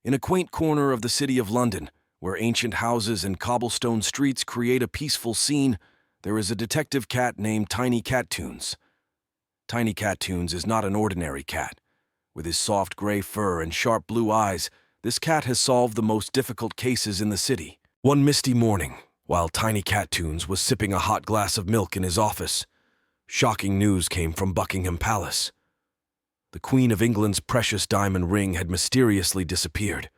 In a quaint corner of the city of London, where ancient houses and cobblestone streets create a peaceful scene, there is a detective cat named TinyCatTunes. TinyCatTunes is not an ordinary cat. With his soft gray fur and sharp blue eyes, this cat has solved the most difficult cases in the city. One misty morning, while TinyCatTunes was sipping a hot glass of milk in his office, shocking news came from Buckingham Palace. The Queen of England's precious diamond ring had mysteriously disappeared.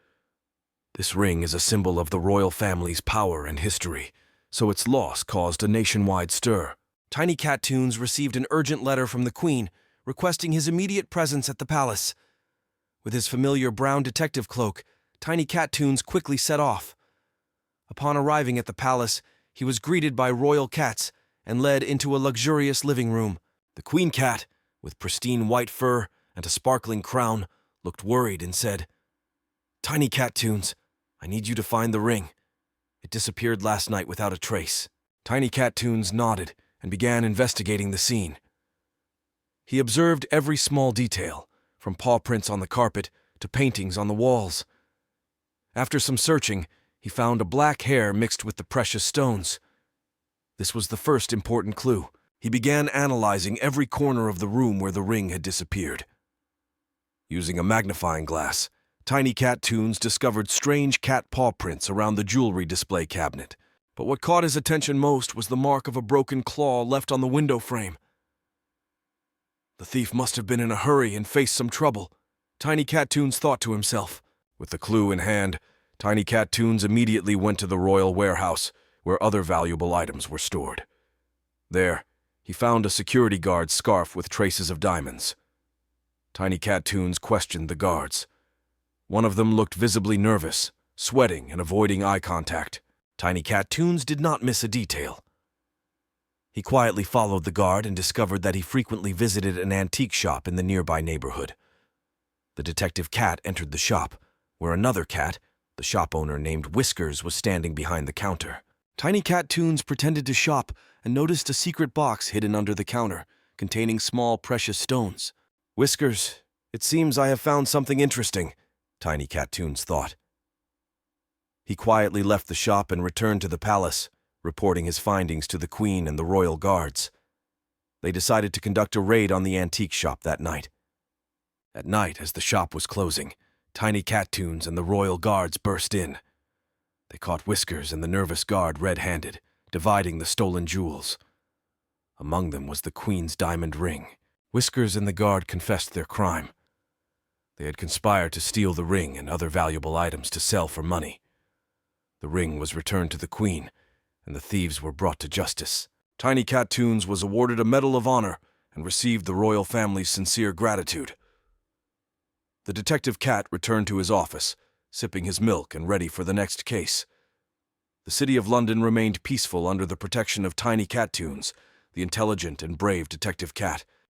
This ring is a symbol of the royal family's power and history, so its loss caused a nationwide stir. TinyCatTunes received an urgent letter from the Queen requesting his immediate presence at the palace. With his familiar brown detective cloak, TinyCatTunes quickly set off. Upon arriving at the palace, he was greeted by royal cats and led into a luxurious living room. The Queen cat, with pristine white fur and a sparkling crown, looked worried and said, "TinyCatTunes, I need you to find the ring. It disappeared last night without a trace." TinyCatTunes nodded and began investigating the scene. He observed every small detail, from paw prints on the carpet to paintings on the walls. After some searching, he found a black hair mixed with the precious stones. This was the first important clue. He began analyzing every corner of the room where the ring had disappeared. Using a magnifying glass, TinyCatTunes discovered strange cat paw prints around the jewelry display cabinet. But what caught his attention most was the mark of a broken claw left on the window frame. The thief must have been in a hurry and faced some trouble, TinyCatTunes thought to himself. With the clue in hand, TinyCatTunes immediately went to the royal warehouse, where other valuable items were stored. There, he found a security guard's scarf with traces of diamonds. TinyCatTunes questioned the guards. One of them looked visibly nervous, sweating and avoiding eye contact. TinyCatTunes did not miss a detail. He quietly followed the guard and discovered that he frequently visited an antique shop in the nearby neighborhood. The detective cat entered the shop, where another cat, the shop owner named Whiskers, was standing behind the counter. TinyCatTunes pretended to shop and noticed a secret box hidden under the counter, containing small precious stones. "Whiskers, it seems I have found something interesting," TinyCatTunes thought. He quietly left the shop and returned to the palace, reporting his findings to the Queen and the royal guards. They decided to conduct a raid on the antique shop that night. At night, as the shop was closing, TinyCatTunes and the royal guards burst in. They caught Whiskers and the nervous guard red-handed, dividing the stolen jewels. Among them was the Queen's diamond ring. Whiskers and the guard confessed their crime. They had conspired to steal the ring and other valuable items to sell for money. The ring was returned to the Queen, and the thieves were brought to justice. TinyCatTunes was awarded a Medal of Honor and received the royal family's sincere gratitude. The detective cat returned to his office, sipping his milk and ready for the next case. The city of London remained peaceful under the protection of TinyCatTunes, the intelligent and brave detective cat.